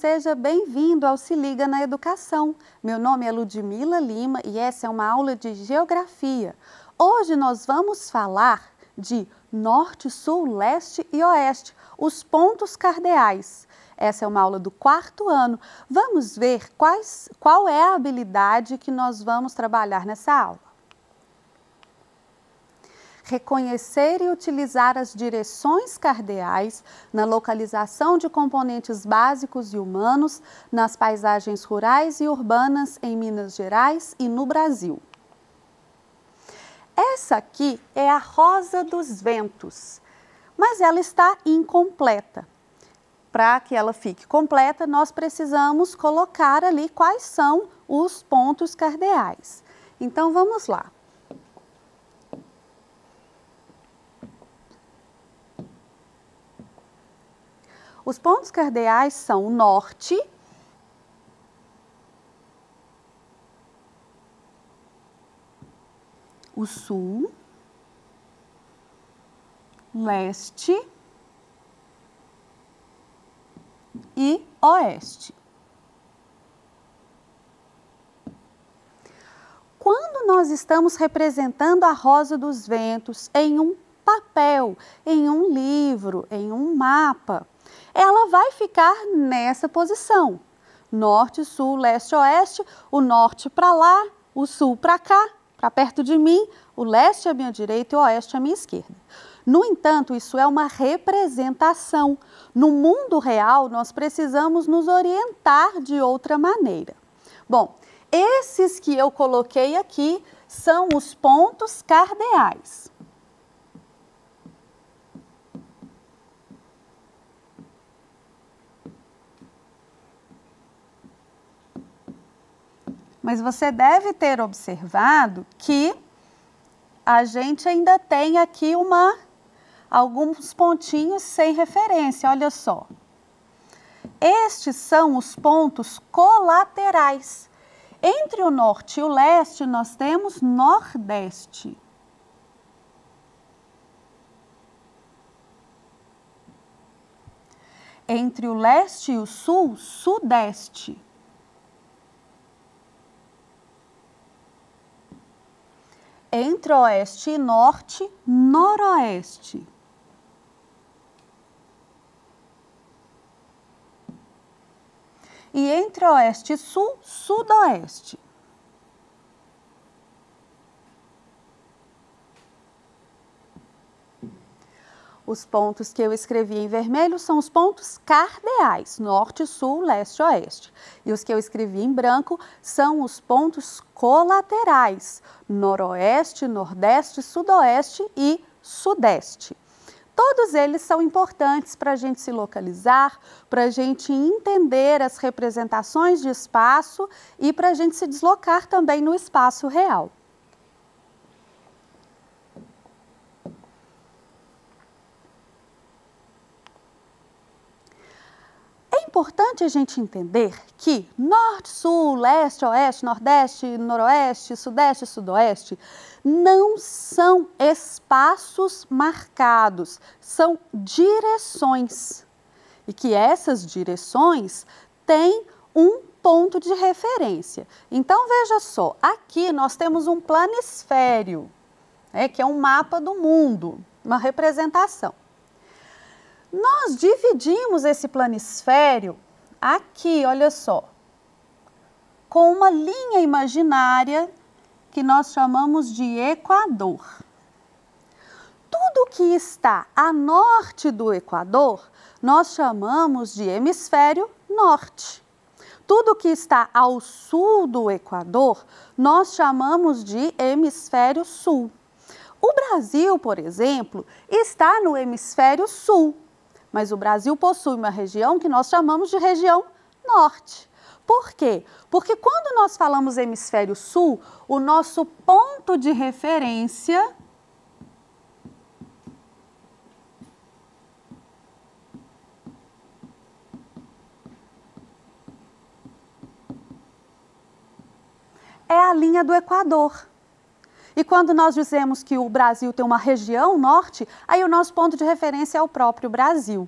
seja bem-vindo ao Se Liga na Educação. Meu nome é Ludmila Lima e essa é uma aula de Geografia. Hoje nós vamos falar de Norte, Sul, Leste e Oeste, os pontos cardeais. Essa é uma aula do 4º ano. Vamos ver qual é a habilidade que nós vamos trabalhar nessa aula. Reconhecer e utilizar as direções cardeais na localização de componentes básicos e humanos nas paisagens rurais e urbanas em Minas Gerais e no Brasil. Essa aqui é a Rosa dos Ventos, mas ela está incompleta. Para que ela fique completa, nós precisamos colocar ali quais são os pontos cardeais. Então, vamos lá. Os pontos cardeais são o norte, o sul, leste e oeste. Quando nós estamos representando a Rosa dos Ventos em um papel, em um livro, em um mapa, ela vai ficar nessa posição. Norte, sul, leste, oeste, o norte para lá, o sul para cá, para perto de mim, o leste à minha direita e o oeste à minha esquerda. No entanto, isso é uma representação. No mundo real, nós precisamos nos orientar de outra maneira. Bom, esses que eu coloquei aqui são os pontos cardeais. Mas você deve ter observado que a gente ainda tem aqui alguns pontinhos sem referência, olha só. Estes são os pontos colaterais. Entre o norte e o leste, nós temos nordeste. Entre o leste e o sul, sudeste. Entre oeste e norte, noroeste. E entre oeste e sul, sudoeste. Os pontos que eu escrevi em vermelho são os pontos cardeais, norte, sul, leste, oeste. E os que eu escrevi em branco são os pontos colaterais, noroeste, nordeste, sudoeste e sudeste. Todos eles são importantes para a gente se localizar, para a gente entender as representações de espaço e para a gente se deslocar também no espaço real. É importante a gente entender que norte, sul, leste, oeste, nordeste, noroeste, sudeste, sudoeste não são espaços marcados, são direções. E que essas direções têm um ponto de referência. Então, veja só, aqui nós temos um planisfério, que é um mapa do mundo, uma representação. Nós dividimos esse planisfério aqui, olha só, com uma linha imaginária que nós chamamos de equador. Tudo que está a norte do equador, nós chamamos de hemisfério norte. Tudo que está ao sul do equador, nós chamamos de hemisfério sul. O Brasil, por exemplo, está no hemisfério sul. Mas o Brasil possui uma região que nós chamamos de região norte. Por quê? Porque quando nós falamos hemisfério sul, o nosso ponto de referência é a linha do Equador. E quando nós dizemos que o Brasil tem uma região norte, aí o nosso ponto de referência é o próprio Brasil.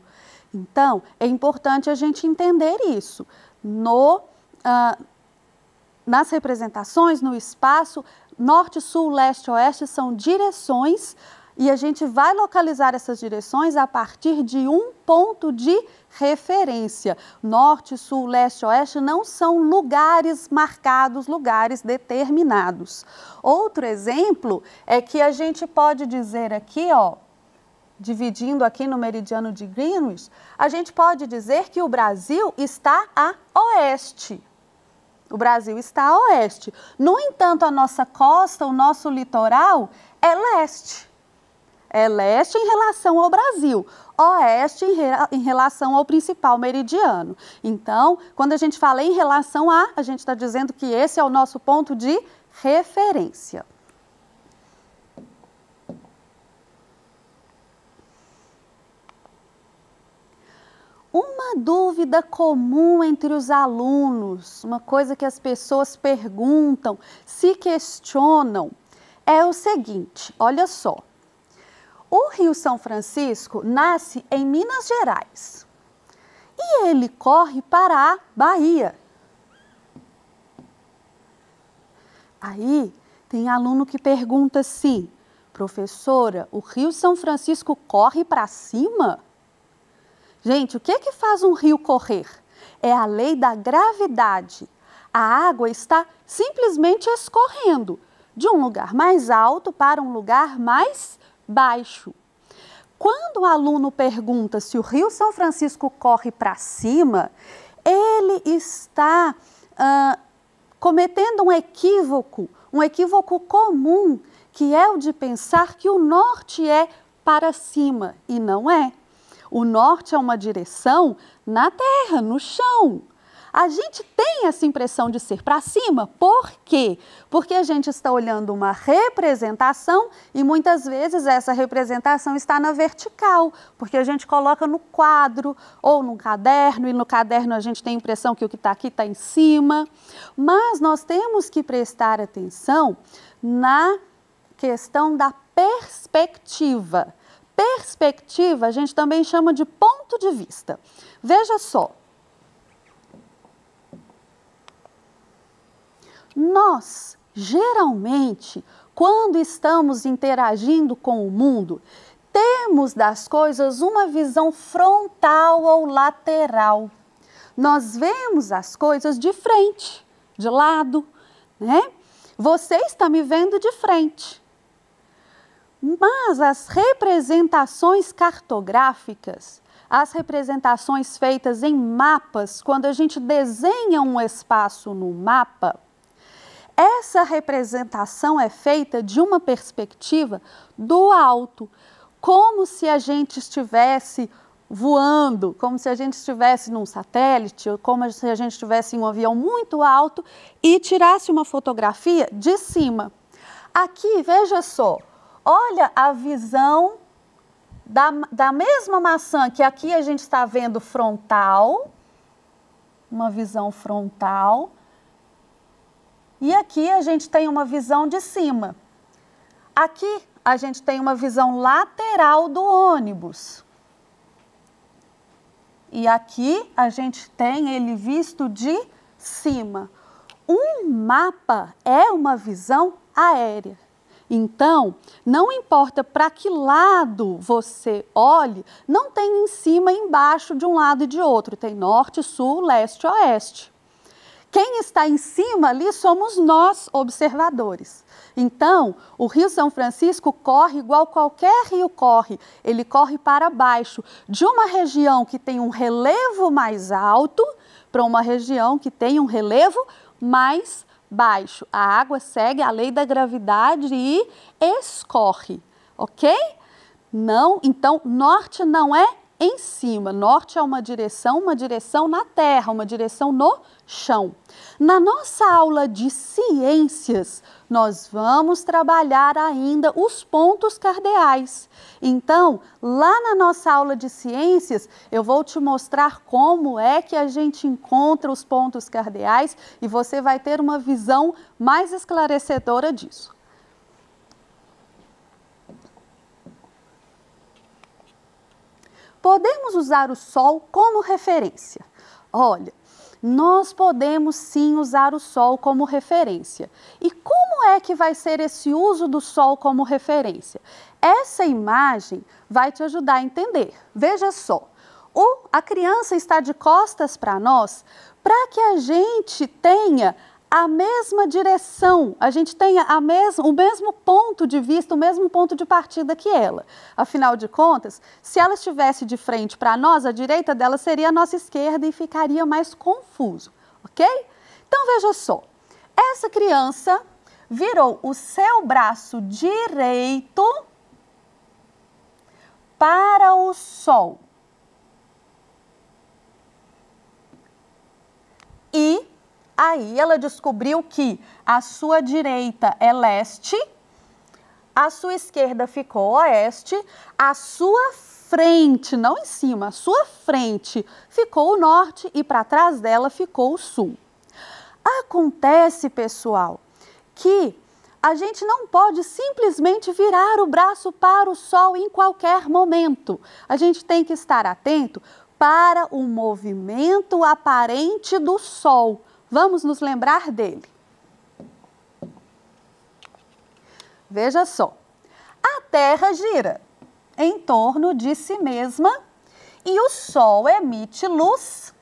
Então, é importante a gente entender isso. Nas representações, no espaço, norte, sul, leste, oeste são direções e a gente vai localizar essas direções a partir de um ponto de referência. Norte, sul, leste, oeste não são lugares marcados, lugares determinados. Outro exemplo é que a gente pode dizer aqui, ó, dividindo aqui no meridiano de Greenwich, a gente pode dizer que o Brasil está a oeste. O Brasil está a oeste. No entanto, a nossa costa, o nosso litoral é leste. É leste em relação ao Brasil, oeste em relação ao principal meridiano. Então, quando a gente fala em relação a gente está dizendo que esse é o nosso ponto de referência. Uma dúvida comum entre os alunos, uma coisa que as pessoas perguntam, se questionam, é o seguinte, olha só. O Rio São Francisco nasce em Minas Gerais e ele corre para a Bahia. Aí tem aluno que pergunta assim, professora, o Rio São Francisco corre para cima? Gente, o que faz um rio correr? É a lei da gravidade. A água está simplesmente escorrendo de um lugar mais alto para um lugar mais baixo. Quando o aluno pergunta se o Rio São Francisco corre para cima, ele está cometendo um equívoco comum, que é o de pensar que o norte é para cima, e não é. O norte é uma direção na terra, no chão. A gente tem essa impressão de ser para cima, por quê? Porque a gente está olhando uma representação e muitas vezes essa representação está na vertical, porque a gente coloca no quadro ou no caderno e no caderno a gente tem a impressão que o que está aqui está em cima. Mas nós temos que prestar atenção na questão da perspectiva. Perspectiva a gente também chama de ponto de vista. Veja só. Nós, geralmente, quando estamos interagindo com o mundo, temos das coisas uma visão frontal ou lateral. Nós vemos as coisas de frente, de lado, né? Você está me vendo de frente. Mas as representações cartográficas, as representações feitas em mapas, quando a gente desenha um espaço no mapa, essa representação é feita de uma perspectiva do alto, como se a gente estivesse voando, como se a gente estivesse num satélite, ou como se a gente estivesse em um avião muito alto e tirasse uma fotografia de cima. Aqui, veja só. Olha a visão da mesma maçã que aqui a gente está vendo frontal, uma visão frontal, e aqui a gente tem uma visão de cima. Aqui a gente tem uma visão lateral do ônibus. E aqui a gente tem ele visto de cima. Um mapa é uma visão aérea. Então, não importa para que lado você olhe, não tem em cima e embaixo de um lado e de outro. Tem norte, sul, leste, oeste. Quem está em cima ali somos nós, observadores. Então, o Rio São Francisco corre igual qualquer rio corre. Ele corre para baixo, de uma região que tem um relevo mais alto para uma região que tem um relevo mais baixo. A água segue a lei da gravidade e escorre, ok? Não, então, norte não é em cima. Norte é uma direção na terra, uma direção no chão. Na nossa aula de ciências, nós vamos trabalhar ainda os pontos cardeais. Então, lá na nossa aula de ciências, eu vou te mostrar como é que a gente encontra os pontos cardeais e você vai ter uma visão mais esclarecedora disso. podemos usar o Sol como referência? Olha, nós podemos sim usar o Sol como referência. E como é que vai ser esse uso do Sol como referência? Essa imagem vai te ajudar a entender. Veja só, a criança está de costas para nós para que a gente tenha a mesma direção, a gente tenha o mesmo ponto de vista, o mesmo ponto de partida que ela. Afinal de contas, se ela estivesse de frente para nós, a direita dela seria a nossa esquerda e ficaria mais confuso, ok? Então veja só, essa criança virou o seu braço direito para o Sol. E aí ela descobriu que a sua direita é leste, a sua esquerda ficou oeste, a sua frente, não em cima, a sua frente ficou o norte e para trás dela ficou o sul. Acontece, pessoal, que a gente não pode simplesmente virar o braço para o Sol em qualquer momento. A gente tem que estar atento para o movimento aparente do Sol. Vamos nos lembrar dele. Veja só, a Terra gira em torno de si mesma e o Sol emite luz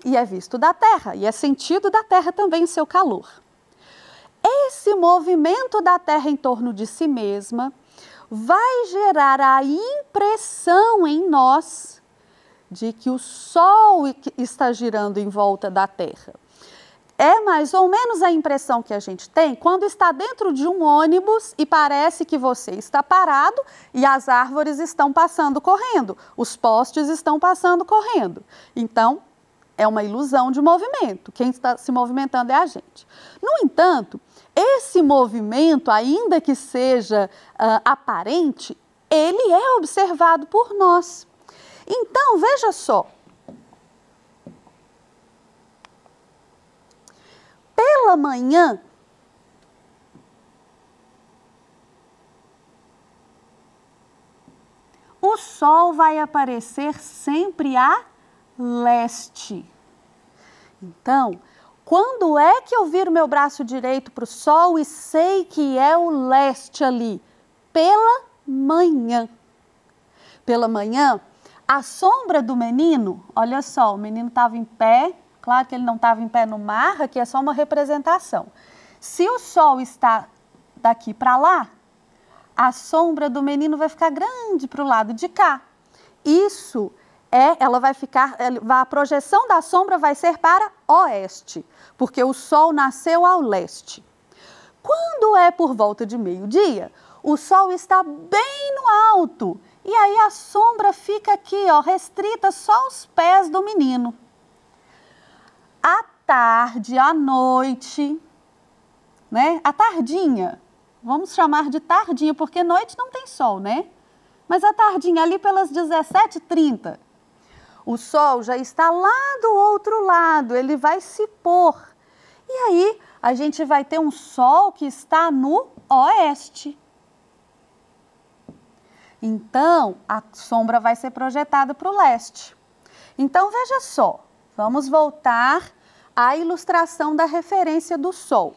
e é visto da Terra e é sentido da Terra também o seu calor. Esse movimento da Terra em torno de si mesma vai gerar a impressão em nós de que o Sol está girando em volta da Terra. É mais ou menos a impressão que a gente tem quando está dentro de um ônibus e parece que você está parado e as árvores estão passando correndo, os postes estão passando correndo. Então, é uma ilusão de movimento, quem está se movimentando é a gente. No entanto, esse movimento, ainda que seja aparente, ele é observado por nós. Então, veja só. Pela manhã, o Sol vai aparecer sempre a leste. Então, quando é que eu viro meu braço direito para o Sol e sei que é o leste ali? Pela manhã. Pela manhã, a sombra do menino, olha só, o menino estava em pé, claro que ele não estava em pé no mar, aqui é só uma representação. Se o Sol está daqui para lá, a sombra do menino vai ficar grande para o lado de cá. Isso ela vai ficar, a projeção da sombra vai ser para oeste, porque o Sol nasceu ao leste. Quando é por volta de meio-dia, o Sol está bem no alto e aí a sombra fica aqui, ó, restrita só aos pés do menino. À tarde, à noite, né? À tardinha, vamos chamar de tardinha, porque noite não tem sol, né? Mas à tardinha, ali pelas 17h30, o Sol já está lá do outro lado, ele vai se pôr. E aí, a gente vai ter um Sol que está no oeste. Então, a sombra vai ser projetada para o leste. Então, veja só, vamos voltar à ilustração da referência do Sol.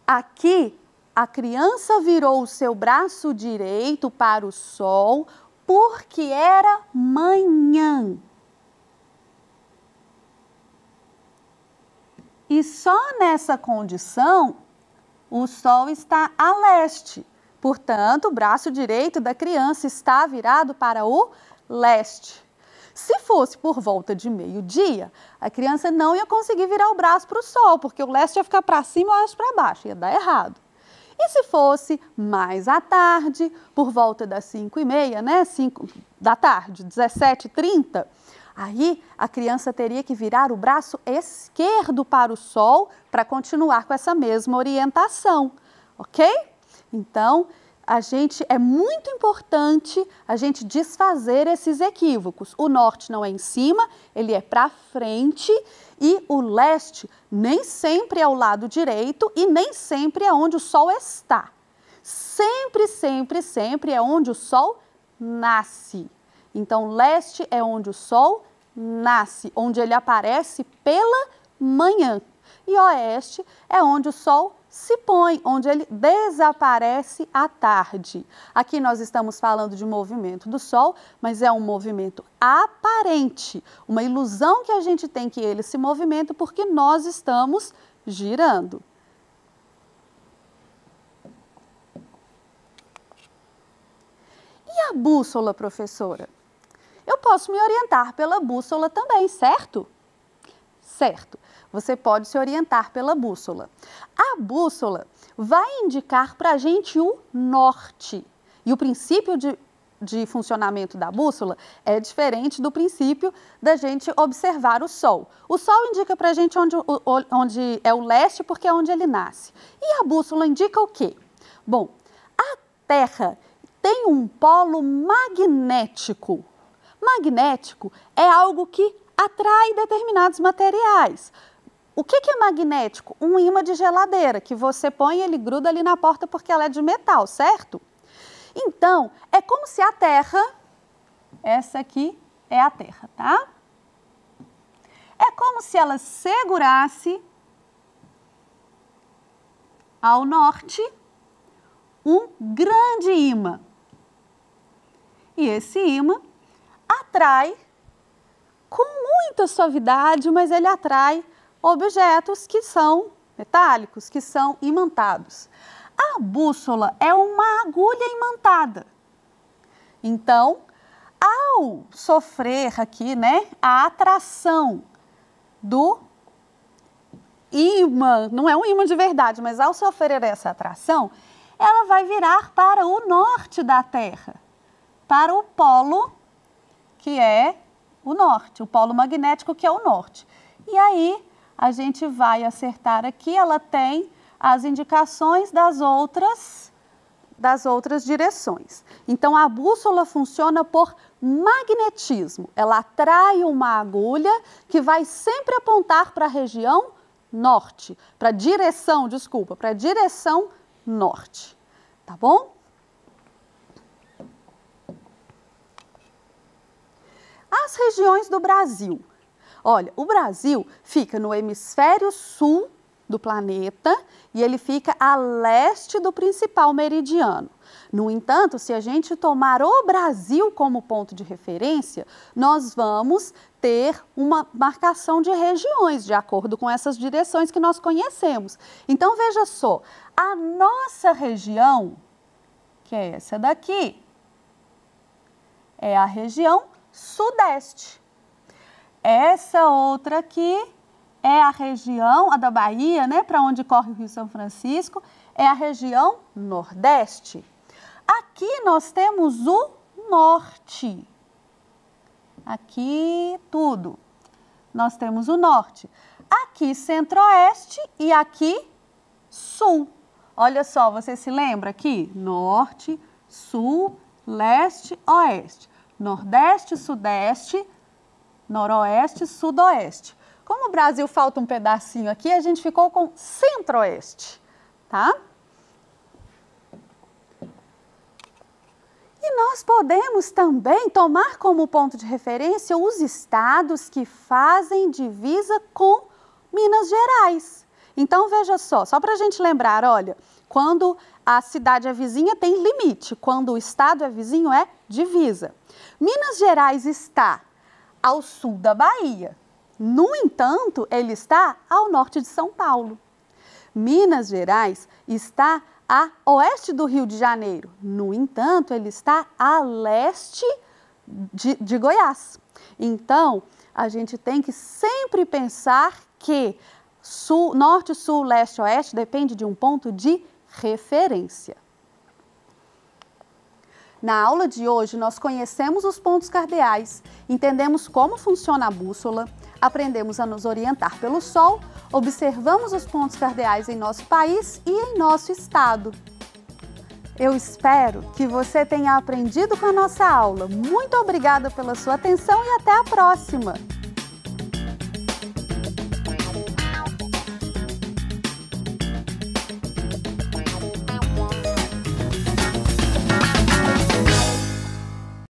Aqui, a criança virou o seu braço direito para o Sol porque era manhã. E só nessa condição, o Sol está a leste. Portanto, o braço direito da criança está virado para o leste. Se fosse por volta de meio-dia, a criança não ia conseguir virar o braço para o Sol, porque o leste ia ficar para cima e o oeste para baixo, ia dar errado. E se fosse mais à tarde, por volta das 5h30, né? 5 da tarde, 17h30, aí a criança teria que virar o braço esquerdo para o Sol para continuar com essa mesma orientação, ok? Então, é muito importante a gente desfazer esses equívocos. O norte não é em cima, ele é para frente e o leste nem sempre é o lado direito e nem sempre é onde o Sol está. Sempre, sempre, sempre é onde o Sol nasce, Então, leste é onde o sol nasce, onde ele aparece pela manhã. E oeste é onde o sol se põe, onde ele desaparece à tarde. Aqui nós estamos falando de movimento do sol, mas é um movimento aparente, uma ilusão que a gente tem que ele se movimenta porque nós estamos girando. E a bússola, professora? Eu posso me orientar pela bússola também, certo? Certo. Você pode se orientar pela bússola. A bússola vai indicar para a gente o norte. E o princípio de funcionamento da bússola é diferente do princípio da gente observar o sol. O sol indica para a gente onde é o leste, porque é onde ele nasce. E a bússola indica o quê? Bom, a Terra tem um polo magnético. Magnético é algo que atrai determinados materiais. O que é magnético? Um ímã de geladeira, que você põe e ele gruda ali na porta porque ela é de metal, certo? Então, é como se a Terra, essa aqui é a Terra, tá? É como se ela segurasse ao norte um grande ímã. E esse ímã atrai com muita suavidade, mas ele atrai objetos que são metálicos, que são imantados. A bússola é uma agulha imantada. Então, ao sofrer aqui, né, a atração do ímã, não é um ímã de verdade, mas ao sofrer essa atração, ela vai virar para o norte da Terra, para o polo que é o norte, o polo magnético que é o norte. E aí, a gente vai acertar aqui, ela tem as indicações das outras direções. Então, a bússola funciona por magnetismo. Ela atrai uma agulha que vai sempre apontar para a região norte, para a direção norte. Tá bom? As regiões do Brasil. Olha, o Brasil fica no hemisfério sul do planeta e ele fica a leste do principal meridiano. No entanto, se a gente tomar o Brasil como ponto de referência, nós vamos ter uma marcação de regiões, de acordo com essas direções que nós conhecemos. Então, veja só, a nossa região, que é essa daqui, é a região sudeste. Essa outra aqui é a região, a da Bahia, né, para onde corre o Rio São Francisco, é a região nordeste. Aqui nós temos o norte. Aqui tudo. Nós temos o norte. Aqui centro-oeste e aqui sul. Olha só, você se lembra aqui? Norte, sul, leste, oeste. Nordeste, sudeste, noroeste, sudoeste. Como o Brasil falta um pedacinho aqui, a gente ficou com centro-oeste, tá? E nós podemos também tomar como ponto de referência os estados que fazem divisa com Minas Gerais. Então, veja só para a gente lembrar, olha, quando a cidade é vizinha tem limite, quando o estado é vizinho é divisa. Minas Gerais está ao sul da Bahia. No entanto, ele está ao norte de São Paulo. Minas Gerais está a oeste do Rio de Janeiro. No entanto, ele está a leste de Goiás. Então, a gente tem que sempre pensar que norte, sul, leste, oeste depende de um ponto de referência. Na aula de hoje, nós conhecemos os pontos cardeais, entendemos como funciona a bússola, aprendemos a nos orientar pelo Sol, observamos os pontos cardeais em nosso país e em nosso estado. Eu espero que você tenha aprendido com a nossa aula. Muito obrigada pela sua atenção e até a próxima!